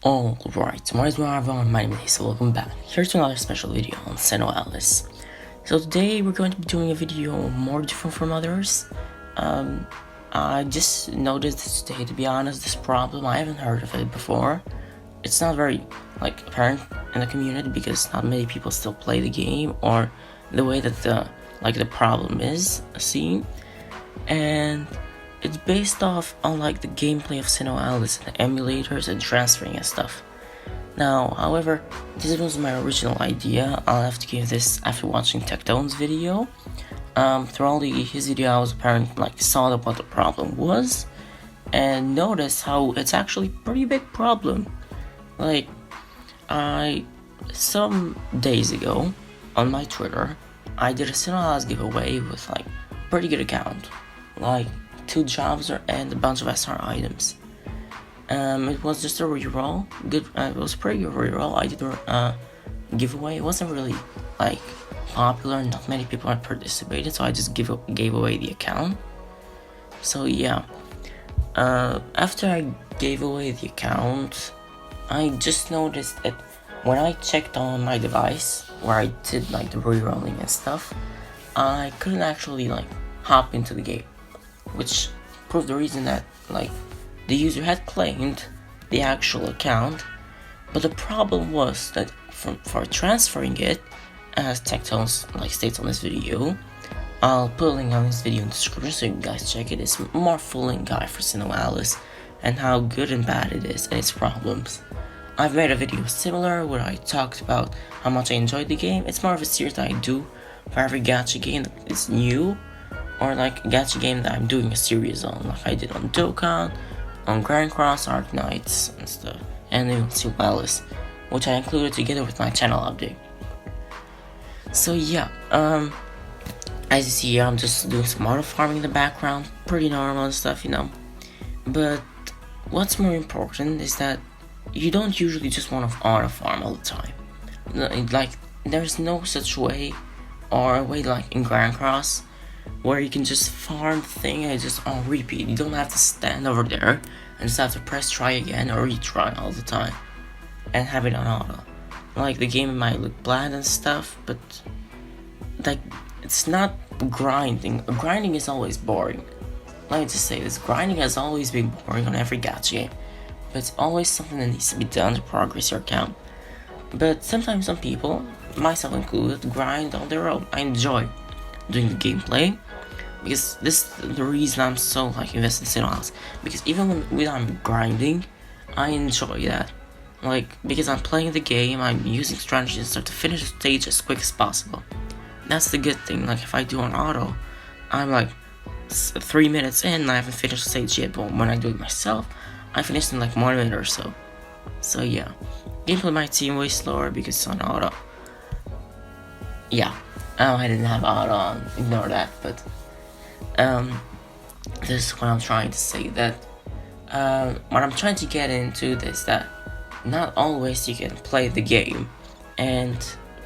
Alright, what is going on everyone, my name is Lisa, welcome back. Here's another special video on SINoALICE. So today we're going to be doing a video more different from others. I just noticed today, to be honest, this problem, I haven't heard of it before. It's not very apparent in the community because not many people still play the game or the way that the problem is seen. And it's based off on the gameplay of SINoALICE and the emulators and transferring and stuff. Now, however, this was my original idea. I'll have to give this after watching Tectone's video. Through his video, I was apparently saw what the problem was, and noticed how it's actually a pretty big problem. Some days ago on my Twitter, I did a SINoALICE giveaway with pretty good account, 2 jobs and a bunch of SR items. It was just a reroll. Good. It was a pretty good reroll. I did a giveaway. It wasn't really popular. Not many people had participated, so I just gave away the account. So yeah. After I gave away the account, I just noticed that when I checked on my device where I did the rerolling and stuff, I couldn't actually hop into the game, which proved the reason that the user had claimed the actual account. But the problem was that for transferring it, as Tectone states on this video, I'll put a link on this video in the description so you guys check it. It's a more full-length guide for SINoALICE and how good and bad it is and its problems. I've made a video similar where I talked about how much I enjoyed the game. It's more of a series that I do for every gacha game that is new, or a gacha game that I'm doing a series on, like I did on Dokkan, on Grand Cross, Arc Knights and stuff, and even SINoALICE, which I included together with my channel update. So yeah, as you see here, I'm just doing some auto farming in the background, pretty normal and stuff, But what's more important is that you don't usually just want to auto farm all the time. There's no such way, or a way in Grand Cross, where you can just farm the thing and just on repeat. You don't have to stand over there and just have to press try again or retry all the time and have it on auto. The game might look bland and stuff, but it's not grinding. Grinding is always boring. Let me just say this, grinding has always been boring on every gacha game, but it's always something that needs to be done to progress your account. But sometimes some people, myself included, grind on their own. I enjoy doing the gameplay, because this is the reason I'm so invested in SINoALICE, because even when I'm grinding, I enjoy that. Because I'm playing the game, I'm using strategy and stuff to finish the stage as quick as possible. That's the good thing. If I do on auto, I'm 3 minutes in and I haven't finished the stage yet, but when I do it myself, I finished in 1 minute or so. So yeah, gameplay might seem way slower because it's on auto. Yeah, I didn't have auto on, ignore that, but this is what I'm trying to say, that what I'm trying to get into is that not always you can play the game. And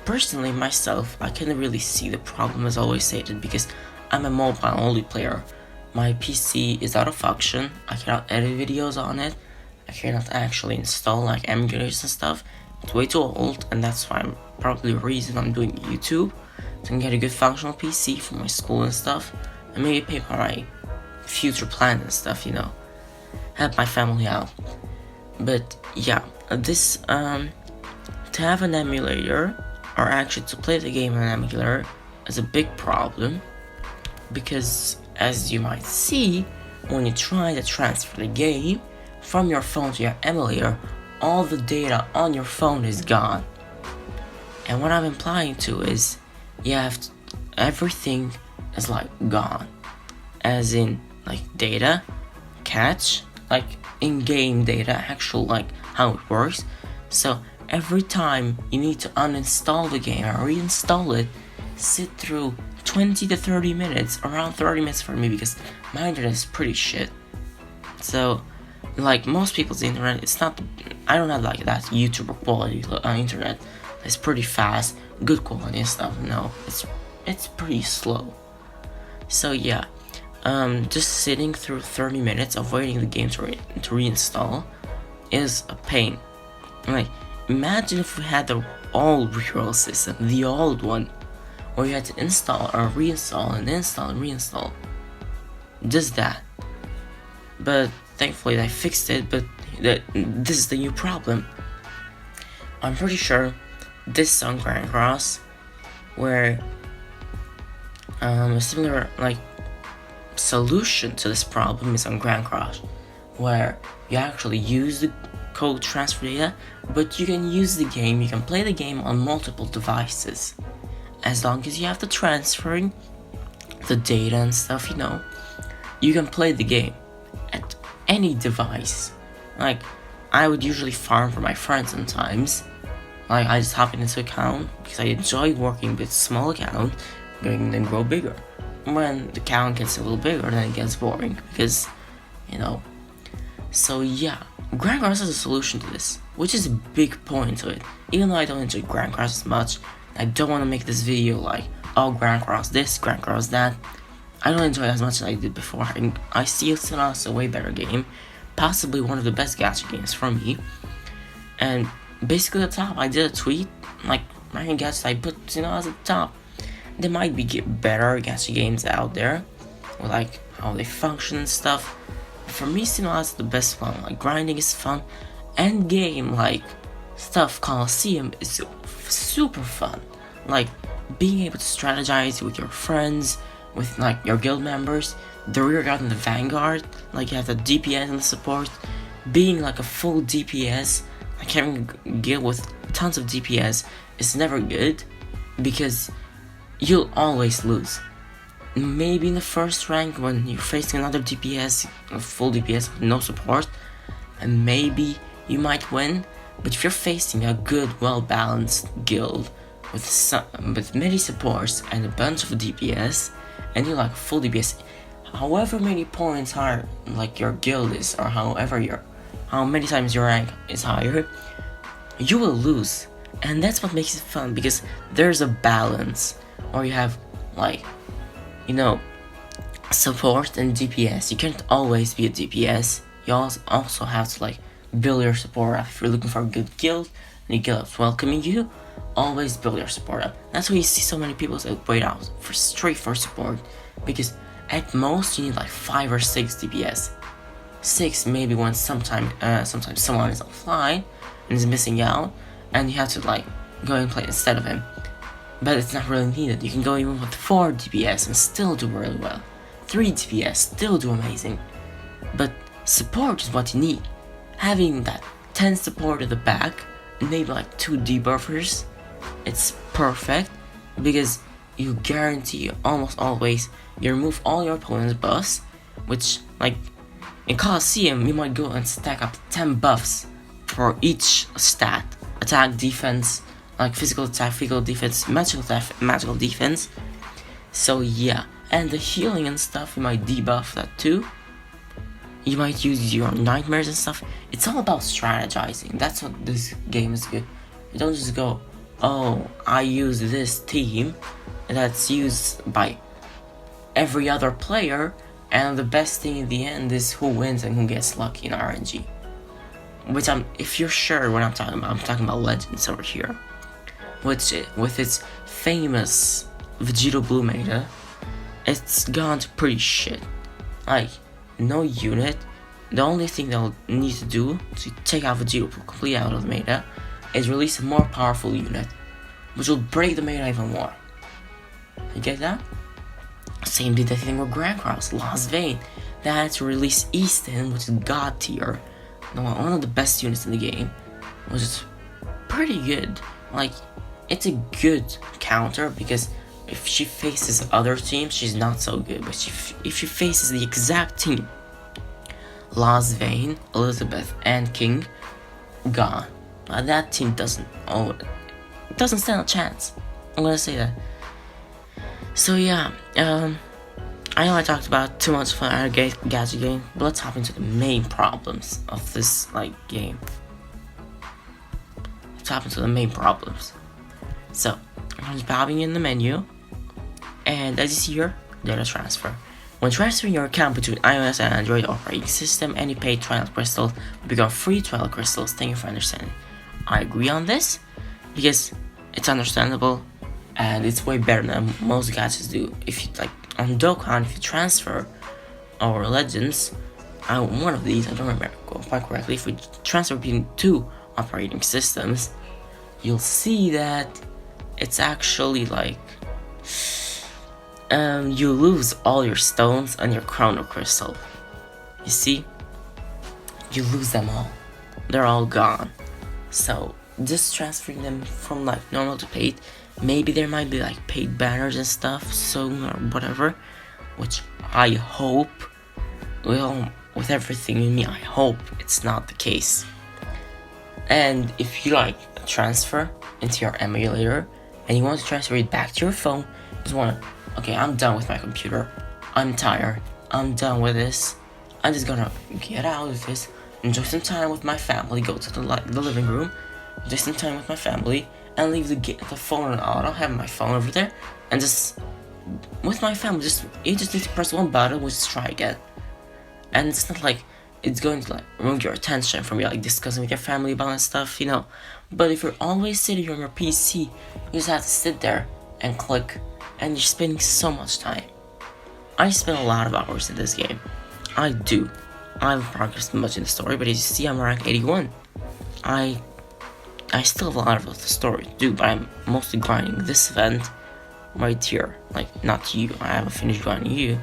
personally myself, I can't really see the problem as always stated, because I'm a mobile only player. My PC is out of function. I cannot edit videos on it. I cannot actually install emulators and stuff. It's way too old, and that's why probably the reason I'm doing YouTube, to get a good functional PC for my school and stuff, and maybe pay for my future plans and stuff, help my family out. But yeah, this to have an emulator, or actually to play the game on an emulator, is a big problem, because as you might see, when you try to transfer the game from your phone to your emulator, all the data on your phone is gone. And what I'm implying to is, everything is gone, as in data, cache, in-game data, actual how it works. So every time you need to uninstall the game or reinstall it, sit through 20 to 30 minutes, around 30 minutes for me, because my internet is pretty shit. So most people's internet, it's not, I don't have that YouTuber quality internet. It's pretty fast, good quality and stuff. No, it's pretty slow. So yeah, just sitting through 30 minutes of waiting the game to reinstall is a pain. Like, imagine if we had the old reroll system, the old one, where you had to install or reinstall and install and reinstall. Just that. But thankfully they fixed it, but this is the new problem. I'm pretty sure this is on Grand Cross, where a similar solution to this problem is on Grand Cross, where you actually use the code transfer data, but you can use the game, you can play the game on multiple devices. As long as you have the transferring, the data and stuff, you can play the game at any device. Like, I would usually farm for my friends sometimes. Like, I just hop into account because I enjoy working with small account, and then grow bigger. When the account gets a little bigger, then it gets boring because, So yeah, Grand Cross is a solution to this, which is a big point to it. Even though I don't enjoy Grand Cross as much, I don't want to make this video like, oh, Grand Cross this, Grand Cross that. I don't enjoy it as much as I did before. I see SINoALICE a way better game, possibly one of the best gacha games for me. And basically at the top, I did a tweet, like, ranking gacha, I put SINoALICE at the top. There might be better gacha games out there, with like how they function and stuff. For me, SINoALICE is the best one. Like, grinding is fun. End game, like, stuff, Coliseum is super fun. Like, being able to strategize with your friends, with like your guild members, the rear guard and the vanguard, like you have the DPS and the support. Being like a full DPS, like having a guild with tons of DPS is never good, because you'll always lose. Maybe in the first rank when you're facing another DPS, a full DPS with no support, and maybe you might win. But if you're facing a good, well-balanced guild with many supports and a bunch of DPS, and you're like full DPS, however many points higher like your guild is, or how many times your rank is higher, you will lose. And that's what makes it fun, because there's a balance, or you have like, support and DPS. You can't always be a DPS. You also have to like build your support up. If you're looking for a good guild and your guild is welcoming you, always build your support up. That's why you see so many people say wait out for straight for support, because at most you need like 5 or 6 DPS. 6 maybe when sometimes someone is offline and is missing out, and you have to like go and play instead of him. But it's not really needed. You can go even with 4 DPS and still do really well. 3 DPS, still do amazing. But support is what you need. Having that 10 support at the back, and maybe like 2 debuffers, it's perfect, because you guarantee almost always you remove all your opponent's buffs, which like in Coliseum you might go and stack up 10 buffs for each stat: attack, defense, like physical attack, physical defense, magical defense. So yeah, and the healing and stuff, you might debuff that too. You might use your nightmares and stuff. It's all about strategizing. That's what this game is good. You don't just go, oh, I use this team that's used by every other player, and the best thing in the end is who wins and who gets lucky in RNG. Which if you're sure what I'm talking about Legends over here. Which, with its famous Vegeta Blue meta, it's gone to pretty shit. Like, no unit. The only thing they'll need to do to take out Vegeta Blue completely out of the meta is release a more powerful unit, which will break the meta even more. You get that? Same did the thing with Grand Cross, Lost Vein. They had to release Easton, which is God tier, one of the best units in the game, which is pretty good. Like, it's a good counter, because if she faces other teams, she's not so good. But if she faces the exact team, Lost Vein, Elizabeth, and King, gone. That team doesn't stand a chance. I'm gonna say that. So yeah, I know I talked about too much fun out of gacha game, but let's hop into the main problems of this game. Let's hop into the main problems. So I'm just popping in the menu, and as you see here, data transfer. When transferring your account between iOS and Android operating system, any paid trial crystals will become free trial crystals. Thank you for understanding. I agree on this because it's understandable and it's way better than most gadgets do. If you like on Dokkan, if you transfer our legends, one of these, I don't remember quite correctly, if we transfer between two operating systems, you'll see that it's actually like you lose all your stones and your chrono crystal. You see, you lose them all. They're all gone. So just transferring them from like normal to paid, maybe there might be like paid banners and stuff soon or whatever, which I hope, well, with everything in me, I hope it's not the case. And if you like transfer into your emulator and you want to transfer it back to your phone, just wanna, okay, I'm done with my computer, I'm tired, I'm done with this, I'm just gonna get out of this, enjoy some time with my family, go to the living room, enjoy some time with my family, and leave the phone on auto, have my phone over there, and just, with my family, you just need to press one button, we'll just try again. And it's not like it's going to like remove your attention from you like discussing with your family about that stuff, you know. But if you're always sitting on your PC, you just have to sit there and click, and you're spending so much time. I spend a lot of hours in this game. I do. I haven't progressed much in the story, but as you see, I'm rank 81. I still have a lot of the story to do, but I'm mostly grinding this event right here. Like, not you, I haven't finished grinding you.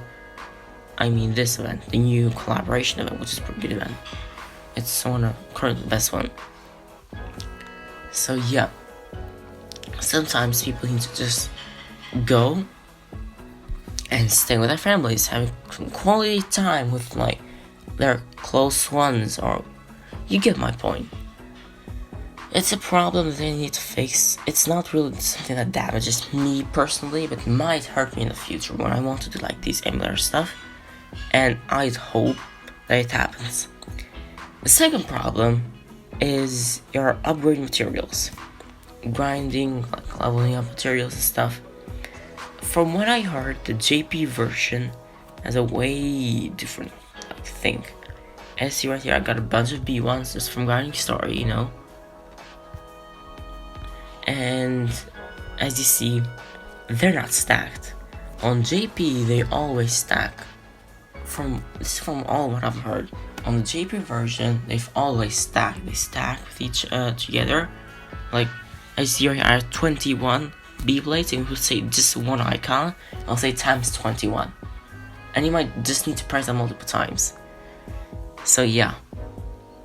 I mean this event, the new collaboration event, which is a pretty good event. It's one of currently the best one. So yeah, sometimes people need to just go and stay with their families, having quality time with like their close ones, or you get my point. It's a problem that they need to fix. It's not really something that damages me personally, but might hurt me in the future when I want to do like these emulator stuff. And I'd hope that it happens. The second problem is your upgrading materials. Grinding, like leveling up materials and stuff. From what I heard, the JP version has a way different thing. As you see right here, I got a bunch of B1s just from grinding story, you know. And as you see, they're not stacked. On JP, they always stack. This is from all what I've heard. On the JP version, they've always stacked. They stack with each together. Like, I see right here, I have 21 B-blades, and you say just one icon, I'll say times 21. And you might just need to press them multiple times. So yeah,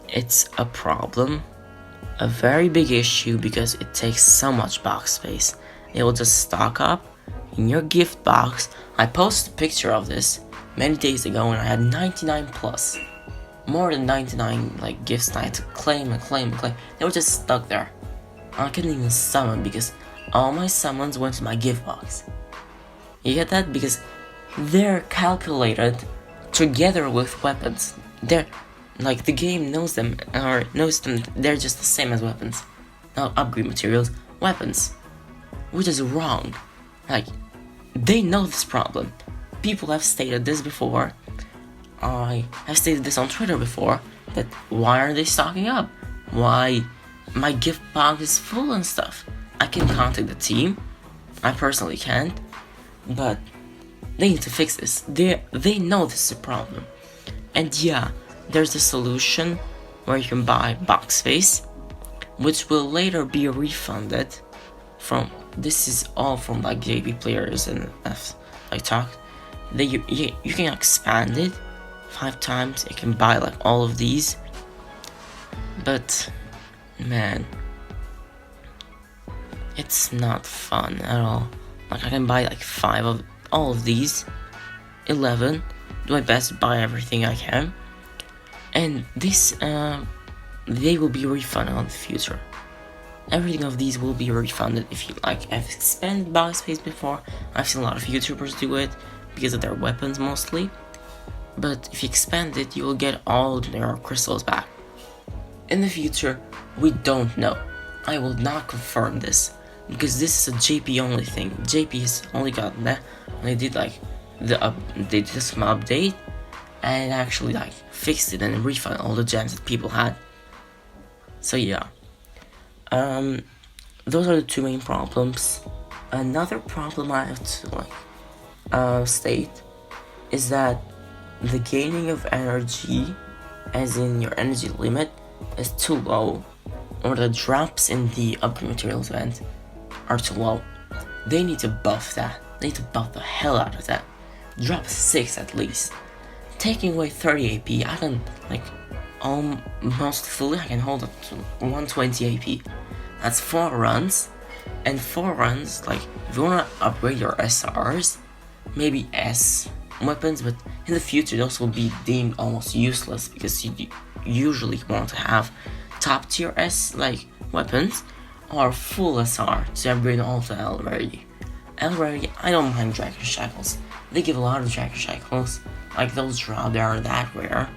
it's a problem. A very big issue because it takes so much box space. It will just stock up in your gift box. I posted a picture of this many days ago and I had 99 plus. More than 99 like gifts I had to claim and claim and claim. They were just stuck there. I couldn't even summon because all my summons went to my gift box. You get that? Because they're calculated together with weapons. They're like the game knows them, or knows them, they're just the same as weapons. Not upgrade materials, weapons. Which is wrong. Like, they know this problem. People have stated this before. I have stated this on Twitter before, that why are they stocking up? Why my gift box is full and stuff. I can contact the team. I personally can't. But they need to fix this. They know this is a problem. And yeah, there's a solution where you can buy box space, which will later be refunded from, this is all from like JP players and like talk. You can expand it 5 times, you can buy like all of these. But man, it's not fun at all. Like, I can buy like 5 of all of these, 11, do my best to buy everything I can, and this they will be refunded in the future. Everything of these will be refunded if you like. I've expanded box space before. I've seen a lot of YouTubers do it because of their weapons mostly. But if you expand it, you will get all your crystals back. In the future, we don't know. I will not confirm this because this is a JP only thing. JP has only gotten that when they did like they did some update and actually like fixed it and refunded all the gems that people had. So yeah, Those are the two main problems. Another problem I have to state is that the gaining of energy, as in your energy limit, is too low, or the drops in the upgrade materials event are too low. They need to buff that. They need to buff the hell out of that. Drop 6 at least. Taking away 30 AP, I can almost fully I can hold up to 120 AP. That's 4 runs, and 4 runs, if you wanna upgrade your SRs, maybe S weapons, but in the future those will be deemed almost useless because you usually want to have top tier S weapons or full SR to upgrade all the L rarity. L rarity, I don't mind Dragon Shackles. They give a lot of Dragon Shackles, those drop, they are that rare,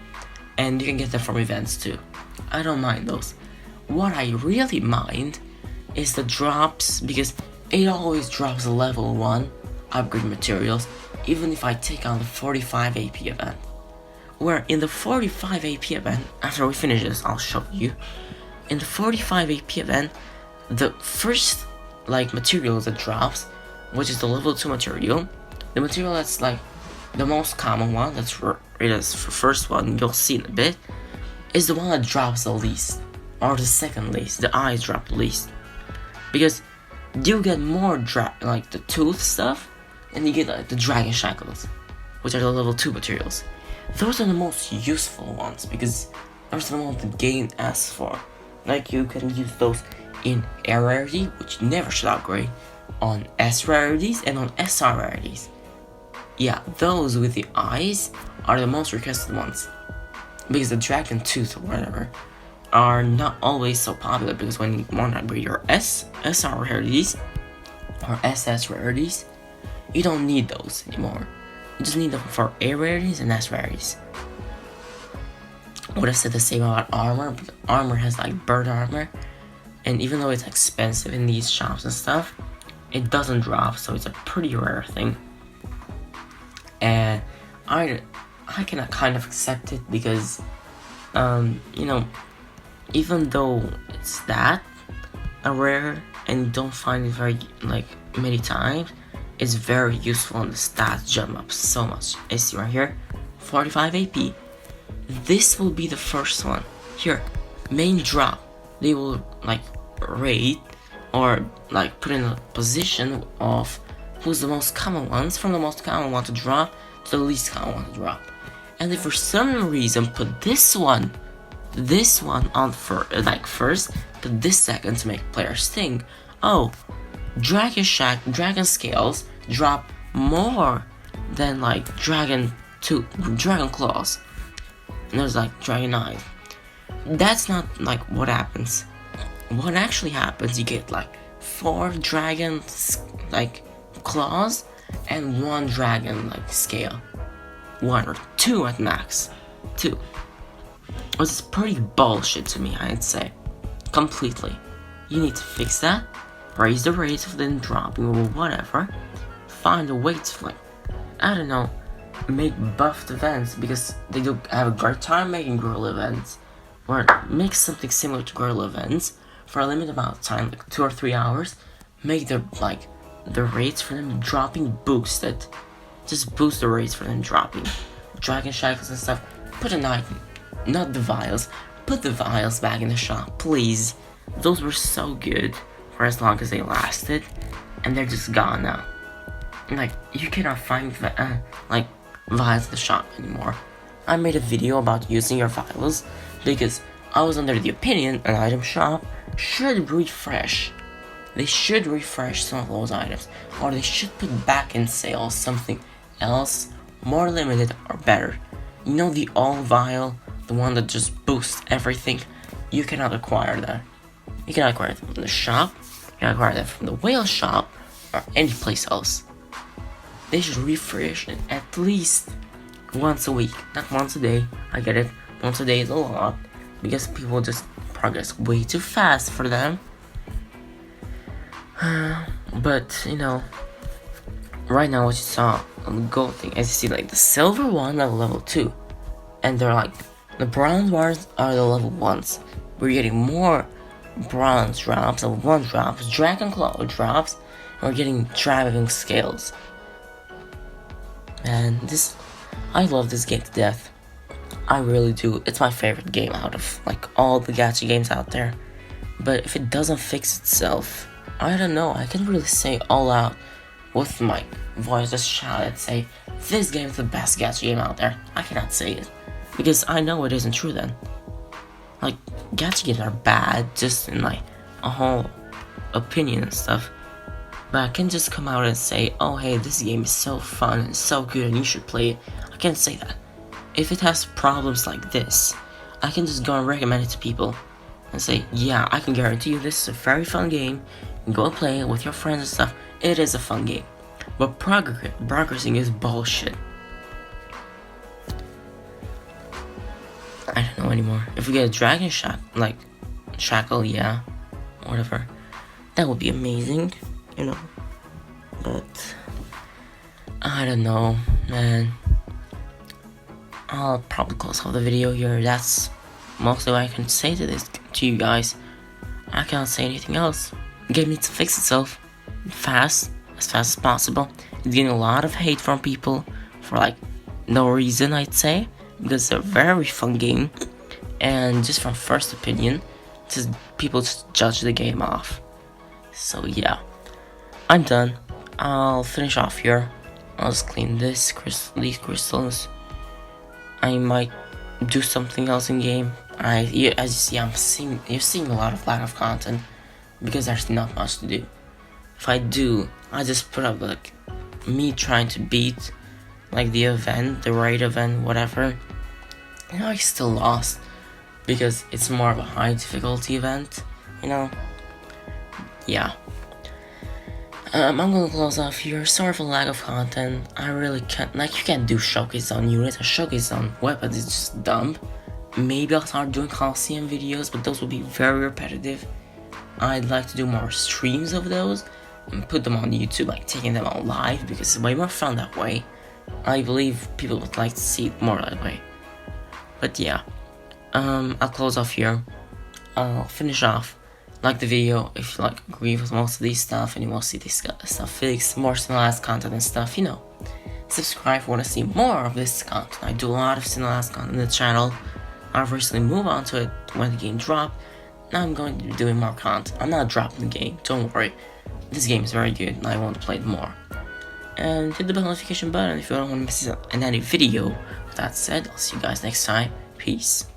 and you can get them from events too. I don't mind those. What I really mind is the drops, because it always drops a level 1 upgrade materials, even if I take on the 45 AP event. Where in the 45 AP event, after we finish this, I'll show you. In the 45 AP event, the first material that drops, which is the level 2 material, the material that's the most common one, that's rated as the first one, you'll see in a bit, is the one that drops the least, or the second least. The eyes drop the least, because you get more the tooth stuff, and you get the Dragon Shackles, which are the level 2 materials. Those are the most useful ones because those are the ones the game asks for. You can use those in A rarity, which you never should upgrade, on S rarities and on SR rarities. Yeah, those with the eyes are the most requested ones, because the Dragon Tooth or whatever are not always so popular, because when you want to upgrade your SR rarities or SS rarities, you don't need those anymore. You just need them for A rarities and S rarities. I would have said the same about armor, but armor has bird armor, and even though it's expensive in these shops and stuff, it doesn't drop, so it's a pretty rare thing. And I can kind of accept it because, even though it's that rare and you don't find it very many times, it's very useful and the stats jump up so much. I see right here, 45 AP. This will be the first one. Here, main drop. They will rate or put in a position of who's the most common ones, from the most common one to drop to the least common one to drop. And they for some reason put this one on first, but this second to make players think, oh, Dragon Scales drop more than Dragon Claws. And there's Dragon Knife. That's not what happens. What actually happens, you get 4 Dragon Claws and 1 Dragon Scale. 1 or 2 at max. 2. Which is pretty bullshit to me, I'd say. Completely. You need to fix that. Raise the rates of them dropping or whatever. Find a way to I don't know, make buffed events, because they do have a great time making guerrilla events, or make something similar to guerrilla events for a limited amount of time, 2 or 3 hours. Make the rates for them dropping boosted. Just boost the rates for them dropping. Dragon Shackles and stuff. Put a knife, not the vials. Put the vials back in the shop, please. Those were so good for as long as they lasted, and they're just gone now. You cannot find vials in the shop anymore. I made a video about using your vials because I was under the opinion an item shop should refresh. They should refresh some of those items, or they should put back in sale something else more limited or better. The all vial, the one that just boosts everything. You cannot acquire that. You cannot acquire it from the shop. You cannot acquire that from the whale shop or any place else. They should refresh it at least once a week, not once a day. I get it, once a day is a lot because people just progress way too fast for them. But right now what you saw on the gold thing, as you see, the silver one are level 2, and they're the bronze ones are the level 1s. We're getting more bronze drops, level 1 drops, dragon claw drops, and we're getting driving scales. And I love this game to death. I really do. It's my favorite game out of like all the gacha games out there. But if it doesn't fix itself, I don't know. I can really say all out with my voice, just shout and say, this game is the best gacha game out there. I cannot say it, because I know it isn't true then. Like, gacha games are bad, just in my whole opinion and stuff. But I can just come out and say, oh hey, this game is so fun and so good and you should play it. I can't say that. If it has problems like this, I can just go and recommend it to people and say, yeah, I can guarantee you this is a very fun game. Go play it with your friends and stuff. It is a fun game. But progressing is bullshit. I don't know anymore. If we get a dragon shackle, yeah, whatever, that would be amazing, you know. But I don't know, man. I'll probably close off the video here. That's mostly what I can say to you guys. I can't say anything else. The game needs to fix itself as fast as possible. It's getting a lot of hate from people for like no reason, I'd say, because it's a very fun game, and just from first opinion, just people just judge the game off. So yeah, I'm done. I'll finish off here. I'll just clean these crystals. I might do something else in game. As you see, you're seeing a lot of lack of content because there's not much to do. If I do, I just put up like me trying to beat like the event, the raid event, whatever. You know, I still lost because it's more of a high difficulty event, you know. Yeah. I'm gonna close off here. Sorry for lack of content. I really can't, like, you can't do showcase on units or showcase on weapons. It's just dumb. Maybe I'll start doing Coliseum videos, but those will be very repetitive. I'd like to do more streams of those and put them on YouTube, like taking them on live, because it's way more fun that way. I believe people would like to see it more that way. But yeah, I'll close off here. I'll finish off. Like the video if you like agree with most of these stuff and you want to see this stuff fixed, more SINoALICE content and stuff, you know. Subscribe if you want to see more of this content. I do a lot of SINoALICE content on the channel. I've recently moved on to it when the game dropped. Now I'm going to be doing more content. I'm not dropping the game, don't worry. This game is very good and I want to play it more. And hit the bell notification button if you don't want to miss any video. With that said, I'll see you guys next time. Peace.